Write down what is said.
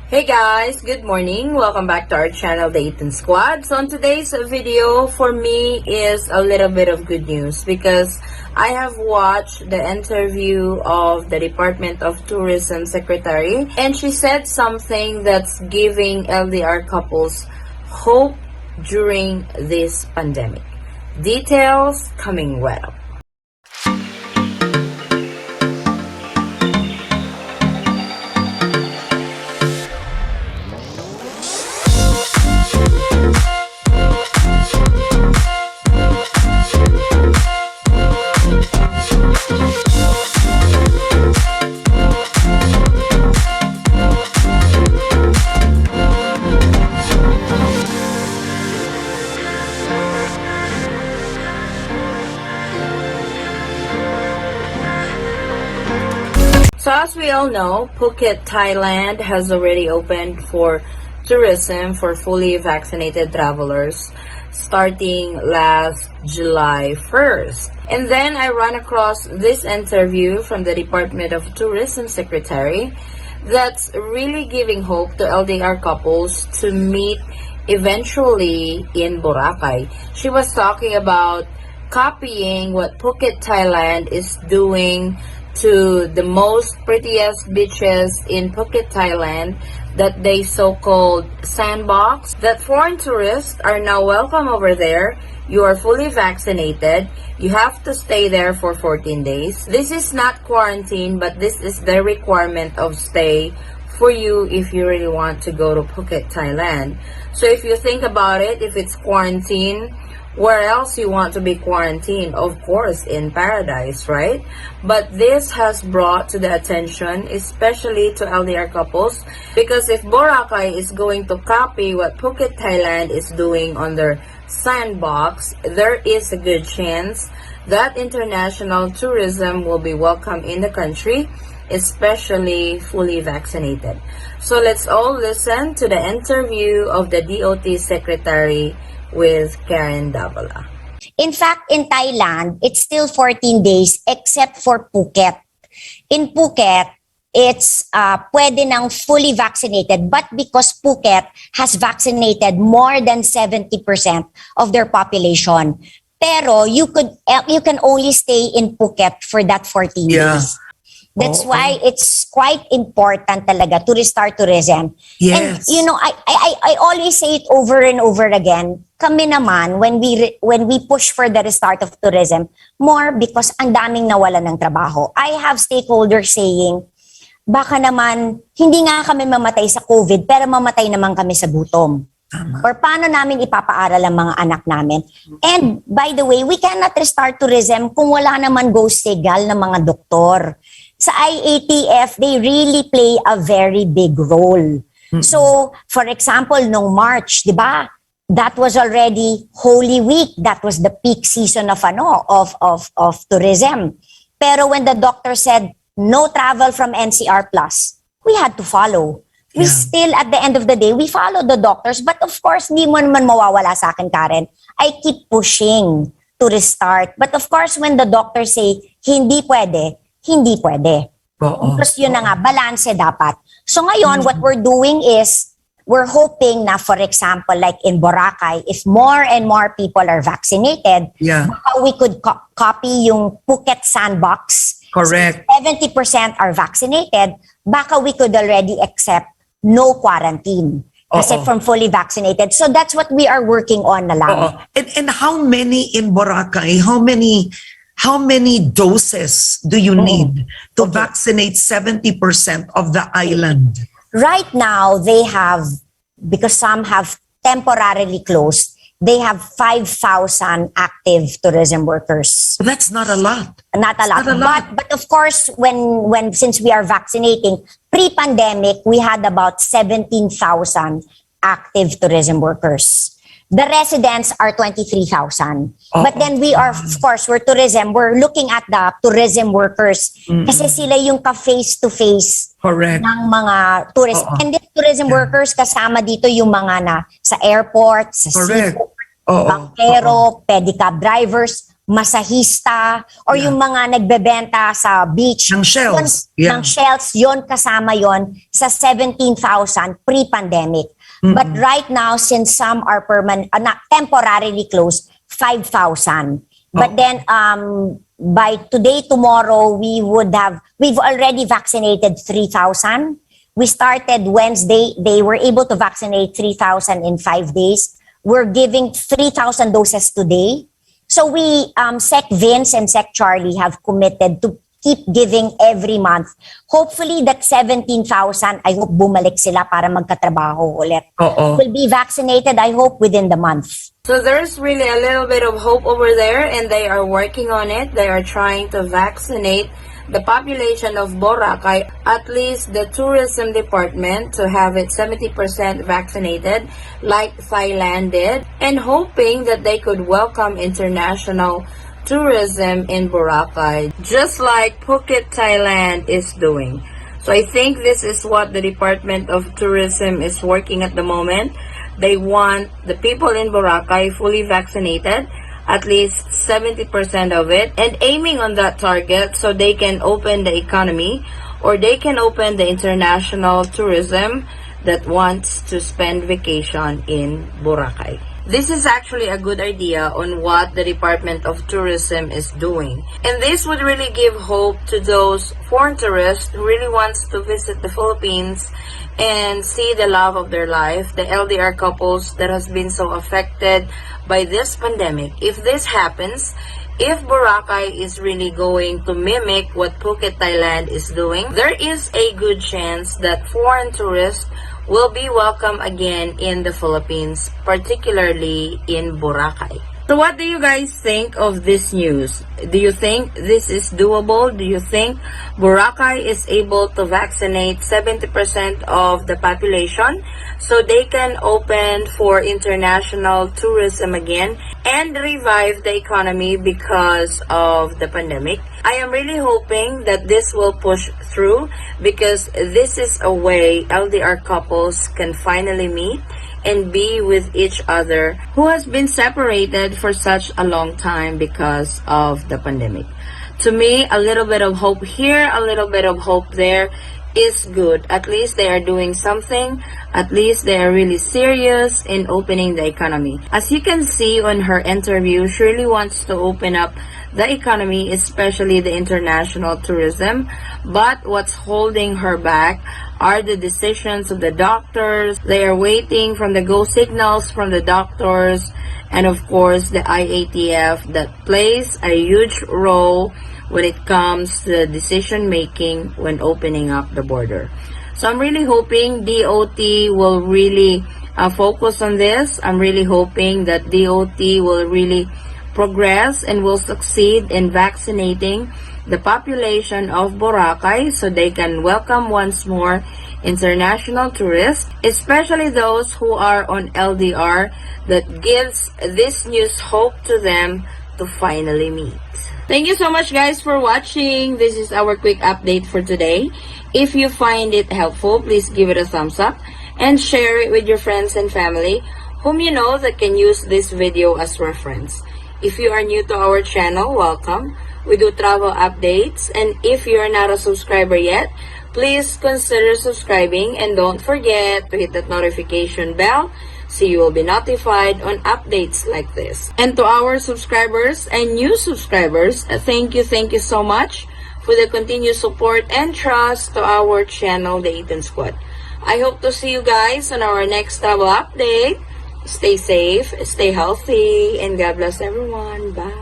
Hey guys, good morning. Welcome back to our channel, the Eaton Squad. So on today's video, for me, is a little bit of good news because I have watched the interview of the Department of Tourism Secretary, and she said something that's giving LDR couples hope during this pandemic. Details coming well. So as we all know, Phuket, Thailand has already opened for tourism for fully vaccinated travelers starting last July 1st. And then I ran across this interview from the Department of Tourism Secretary that's really giving hope to LDR couples to meet eventually in Boracay. She was talking about copying what Phuket, Thailand is doing to the most prettiest beaches in Phuket, Thailand, that they so-called sandbox, that foreign tourists are now welcome over there. You are fully vaccinated. You have to stay there for 14 days. This is not quarantine, but this is the requirement of stay for you if you really want to go to Phuket, Thailand. So if you think about it, if it's quarantine, where else you want to be quarantined? Of course, in paradise, right? But this has brought to the attention, especially to LDR couples, because if Boracay is going to copy what Phuket, Thailand is doing on their sandbox, there is a good chance that international tourism will be welcome in the country, especially fully vaccinated. So let's all listen to the interview of the DOT Secretary with Karen Davala. In fact, in Thailand, it's still 14 days except for Phuket. In Phuket, it's pwede nang fully vaccinated, but because Phuket has vaccinated more than 70% of their population. Pero you can only stay in Phuket for that 14 days. That's why it's quite important talaga to restart tourism. Yes. And you know, I always say it over and over again. Kami naman, when we push for the restart of tourism, more because ang daming nawalan ng trabaho. I have stakeholders saying, baka naman hindi nga kami mamatay sa COVID, pero mamatay naman kami sa gutom. Tama. Or paano namin ipapaaral ang mga anak namin. And by the way, we cannot restart tourism kung wala naman go signal ng mga doktor. Sa IATF, they really play a very big role. Mm-hmm. So, for example, nung March, di ba? That was already Holy Week. That was the peak season of tourism. Pero when the doctor said no travel from NCR Plus, we had to follow. We still, at the end of the day, we follow the doctors. But of course, hindi mo naman mawawala sa akin, Karen. I keep pushing to restart. But of course, when the doctors say hindi pwede, hindi pwede. Because yun na nga, balanse dapat. So ngayon, what we're doing is, we're hoping na, for example, like in Boracay, if more and more people are vaccinated, baka we could copy yung Phuket sandbox. Correct. So 70% are vaccinated, baka we could already accept no quarantine. Kasi from fully vaccinated. So that's what we are working on na lang. And how many in Boracay, how many doses do you need to vaccinate 70% of the island? Right now, they have, because some have temporarily closed, they have 5,000 active tourism workers. That's not a lot. Not a lot. But of course, since we are vaccinating, pre-pandemic, we had about 17,000 active tourism workers. The residents are 23,000. But then we are, of course, we're looking at the tourism workers. Kasi sila yung ka-face-to-face ng mga tourists. And the tourism workers, kasama dito yung mga na sa airport, sa seaport, bankero, pedicab drivers, masahista, or Yeah. yung mga nagbebenta sa beach. Ng shells. Yun, Yeah. ng shells, yon kasama yon sa 17,000 pre-pandemic. But right now, since some are temporarily closed, 5,000. But then, by today, tomorrow, we've already vaccinated 3,000. We started Wednesday. They were able to vaccinate 3,000 in 5 days. We're giving 3,000 doses today. So we, Sec Vince and Sec Charlie have committed to keep giving every month. Hopefully that 17,000, I hope bumalik sila para magkatrabaho ulit. Oo. Will be vaccinated, I hope, within the month. So there's really a little bit of hope over there, and they are working on it. They are trying to vaccinate the population of Boracay, at least the tourism department, to have it 70% vaccinated like Thailand did, and hoping that they could welcome international tourism in Boracay, just like Phuket, Thailand is doing. So I think this is what the Department of Tourism is working at the moment. They want the people in Boracay fully vaccinated, at least 70% of it, and aiming on that target so they can open the economy, or they can open the international tourism that wants to spend vacation in Boracay. This is actually a good idea on what the Department of Tourism is doing. And this would really give hope to those foreign tourists who really wants to visit the Philippines and see the love of their life, the LDR couples that has been so affected by this pandemic. If this happens, if Boracay is really going to mimic what Phuket, Thailand is doing, there is a good chance that foreign tourists will be welcome again in the Philippines, particularly in Boracay. So what do you guys think of this news? Do you think this is doable? Do you think Boracay is able to vaccinate 70% of the population so they can open for international tourism again and revive the economy because of the pandemic? I am really hoping that this will push through, because this is a way LDR couples can finally meet and be with each other who has been separated for such a long time because of the pandemic. To me, a little bit of hope here, a little bit of hope there is good. At least they are doing something. At least they are really serious in opening the economy. As you can see on her interview, she really wants to open up the economy, especially the international tourism. But what's holding her back are the decisions of the doctors. They are waiting from the go signals from the doctors, and of course the IATF that plays a huge role when it comes to the decision making when opening up the border. So I'm really hoping DOT will really focus on this. I'm really hoping that DOT will really progress and will succeed in vaccinating the population of Boracay so they can welcome once more international tourists, especially those who are on LDR, that gives this news hope to them to finally meet. Thank you so much guys for watching. This is our quick update for today. If you find it helpful, please give it a thumbs up and share it with your friends and family whom you know that can use this video as reference. If you are new to our channel, welcome. We do travel updates, and if you are not a subscriber yet, please consider subscribing, and don't forget to hit that notification bell so you will be notified on updates like this. And to our subscribers and new subscribers, thank you so much for the continued support and trust to our channel, the Eaton Squad. I hope to see you guys on our next travel update. Stay safe, stay healthy, and God bless everyone. Bye.